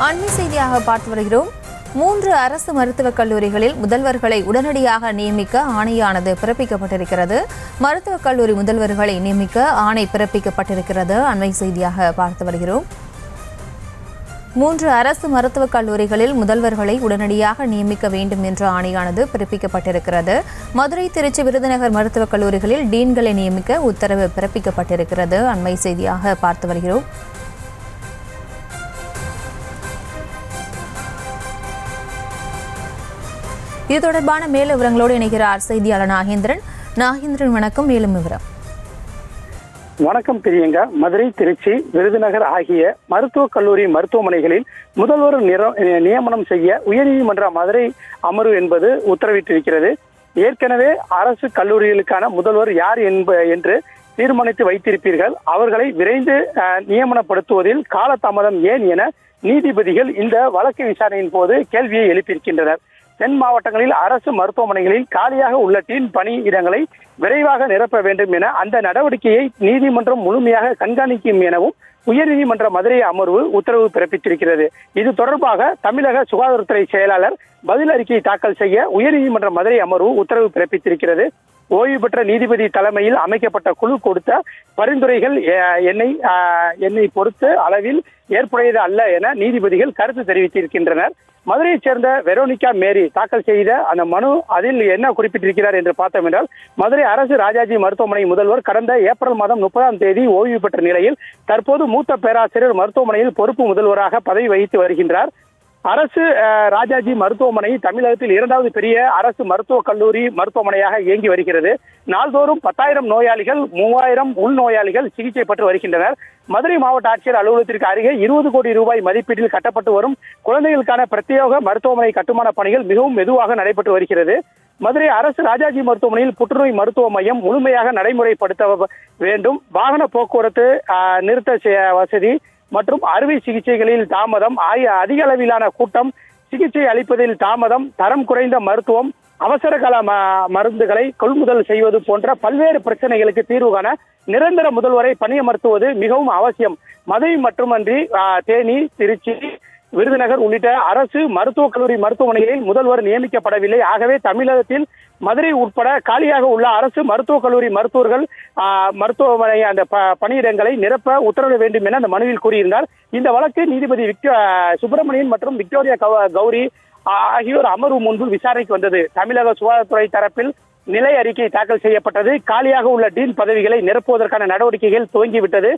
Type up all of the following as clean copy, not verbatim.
அண்மை செய்தியாக பார்த்து வருகிறோம். 3 அரசு மருத்துவக் கல்லூரிகளில் முதல்வர்களை உடனடியாக நியமிக்க ஆணையானது பிறப்பிக்கப்பட்டிருக்கிறது. மருத்துவக் கல்லூரி முதல்வர்களை நியமிக்க ஆணை பிறப்பிக்கப்பட்டிருக்கிறது. அண்மை செய்தியாக பார்த்து வருகிறோம். 3 அரசு மருத்துவக் கல்லூரிகளில் முதல்வர்களை உடனடியாக நியமிக்க வேண்டும் என்ற ஆணையானது பிறப்பிக்கப்பட்டிருக்கிறது. மதுரை, திருச்சி, விருதுநகர் மருத்துவக் கல்லூரிகளில் டீன்களை நியமிக்க உத்தரவு பிறப்பிக்கப்பட்டிருக்கிறது. அண்மை செய்தியாக பார்த்து வருகிறோம். இது தொடர்பான மேலும் விவரங்களோடு இணைகிறார் செய்தியாளர் நாகேந்திரன். நாகேந்திரன், வணக்கம். மேலும் விவரம். வணக்கம் பிரியங்கா. மதுரை, திருச்சி, விருதுநகர் ஆகிய மருத்துவக் கல்லூரி மருத்துவமனைகளில் முதல்வர் நியமனம் செய்ய உயர்நீதிமன்ற மதுரை அமர்வு என்பது உத்தரவிட்டிருக்கிறது. ஏற்கனவே அரசு கல்லூரிகளுக்கான முதல்வர் யார் என்று தீர்மானித்து வைத்திருப்பீர்கள். அவர்களை விரைந்து நியமனப்படுத்துவதில் காலதாமதம் ஏன் என நீதிபதிகள் இந்த வழக்கு விசாரணையின் போது கேள்வியை எழுப்பியிருக்கின்றனர். தென் மாவட்டங்களில் அரசு மருத்துவமனைகளில் காலியாக உள்ள டீன் பணியிடங்களை விரைவாக நிரப்ப வேண்டும் என அந்த நடவடிக்கையை நீதிமன்றம் முழுமையாக கண்காணிக்கும் எனவும் உயர்நீதிமன்ற மதுரை அமர்வு உத்தரவு பிறப்பித்திருக்கிறது. இது தொடர்பாக தமிழக சுகாதாரத்துறை செயலாளர் பதில் அறிக்கையை தாக்கல் செய்ய உயர்நீதிமன்ற மதுரை அமர்வு உத்தரவு பிறப்பித்திருக்கிறது. ஓய்வு பெற்ற நீதிபதி தலைமையில் அமைக்கப்பட்ட குழு கொடுத்த பரிந்துரைகள் என்னை பொறுத்த அளவில் ஏற்புடையது அல்ல என நீதிபதிகள் கருத்து தெரிவித்திருக்கின்றனர். மதுரையைச் சேர்ந்த வெரோனிகா மேரி தாக்கல் செய்த அந்த மனு அதில் என்ன குறிப்பிட்டிருக்கிறார் என்று பார்த்தோம் என்றால், மதுரை அரசு ராஜாஜி மருத்துவமனை முதல்வர் கடந்த ஏப்ரல் மாதம் 30ஆம் தேதி ஓய்வு பெற்ற நிலையில் தற்போது மூத்த பேராசிரியர் மருத்துவமனையில் பொறுப்பு முதல்வராக பதவி வகித்து வருகின்றார். அரசு ராஜாஜி மருத்துவமனை தமிழகத்தில் 2வது பெரிய அரசு மருத்துவக் கல்லூரி மருத்துவமனையாக இயங்கி வருகிறது. நாள்தோறும் 10,000 நோயாளிகள், 3,000 உள்நோயாளிகள் சிகிச்சை பெற்று வருகின்றனர். மதுரை மாவட்ட ஆட்சியர் அலுவலகத்திற்கு அருகே 20 கோடி ரூபாய் மதிப்பீட்டில் கட்டப்பட்டு வரும் குழந்தைகளுக்கான பிரத்யேக மருத்துவமனை கட்டுமான பணிகள் மிகவும் மெதுவாக நடைபெற்று வருகிறது. மதுரை அரசு ராஜாஜி மருத்துவமனையில் புற்றுநோய் மருத்துவ மையம் முழுமையாக நடைமுறைப்படுத்த வேண்டும். வாகன போக்குவரத்து, நிறுத்த வசதி மற்றும் அறுவை சிகிச்சைகளில் தாமதம், அதிக அளவிலான கூட்டம், சிகிச்சை அளிப்பதில் தாமதம், தரம் குறைந்த மருத்துவம், அவசர கால மருந்துகளை கொள்முதல் செய்வது போன்ற பல்வேறு பிரச்சனைகளுக்கு தீர்வு காண நிரந்தர முதல்வரை பணியமர்த்துவது மிகவும் அவசியம். மதுரை மட்டுமன்றி தேனி, திருச்சி, விருதுநகர் உள்ளிட்ட அரசு மருத்துவக் கல்லூரி மருத்துவமனைகளில் முதல்வர் நியமிக்கப்படவில்லை. ஆகவே தமிழகத்தில் மதுரை உட்பட காலியாக உள்ள அரசு மருத்துவக் கல்லூரி மருத்துவமனை அந்த பணியிடங்களை நிரப்ப உத்தரவிட வேண்டும் என அந்த மனுவில் கூறியிருந்தார். இந்த வழக்கு நீதிபதி சுப்பிரமணியன் மற்றும் விக்டோரியா கௌரி ஆகியோர் அமர்வு முன்பு விசாரணைக்கு வந்தது. தமிழக சுகாதாரத்துறை தரப்பில் நிலை அறிக்கை தாக்கல் செய்யப்பட்டது. காலியாக உள்ள டீன் பதவிகளை நிரப்புவதற்கான நடவடிக்கைகள் துவங்கிவிட்டது.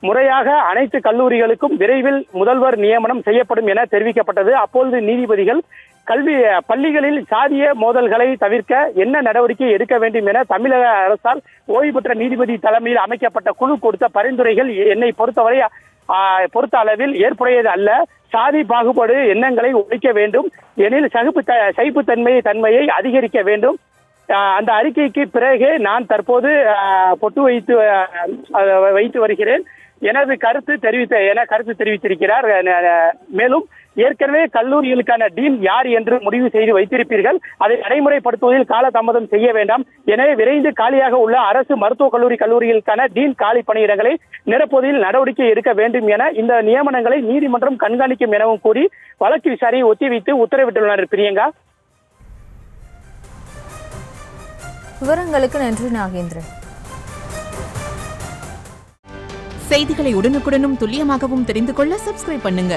முறையாக அனைத்து கல்லூரிகளுக்கும் விரைவில் முதல்வர் நியமனம் செய்யப்படும் என தெரிவிக்கப்பட்டது. அப்பொழுது நீதிபதிகள் பள்ளிகளில் சாதிய மோதல்களை தவிர்க்க என்ன நடவடிக்கை எடுக்க வேண்டும் என தமிழக அரசால் ஓய்வு பெற்ற நீதிபதி தலைமையில் அமைக்கப்பட்ட குழு கொடுத்த பரிந்துரைகள் என்னை பொறுத்த அளவில் ஏற்புடையது அல்ல. சாதி பாகுபாடு எண்ணங்களை ஒழிக்க வேண்டும் எனில் சகிப்புத்தன்மையை அதிகரிக்க வேண்டும். அந்த அறிக்கைக்கு பிறகு நான் தற்போது பொட்டு வைத்து வருகிறேன் எனது கருத்து தெரிவித்திருக்கிறார். மேலும் ஏற்கனவே கல்லூரிகளுக்கான டீன் யார் என்று முடிவு செய்து வைத்திருப்பீர்கள். அதை நடைமுறைப்படுத்துவதில் காலதாமதம் செய்ய வேண்டாம். எனவே விரைந்து காலியாக உள்ள அரசு மருத்துவக் கல்லூரிகளுக்கான டீன் காலி பணியிடங்களை நிரப்புவதில் நடவடிக்கை எடுக்க வேண்டும் என இந்த நியமனங்களை நீதிமன்றம் கண்காணிக்கும் எனவும் கூறி வழக்கு விசாரணையை ஒத்திவைத்து உத்தரவிட்டுள்ளனர். பிரியங்கா, விவரங்களுக்கு நன்றி நாகேந்திரன். செய்திகளை உடனுக்குடனும் துல்லியமாகவும் தெரிந்து கொள்ள சப்ஸ்கிரைப் பண்ணுங்க.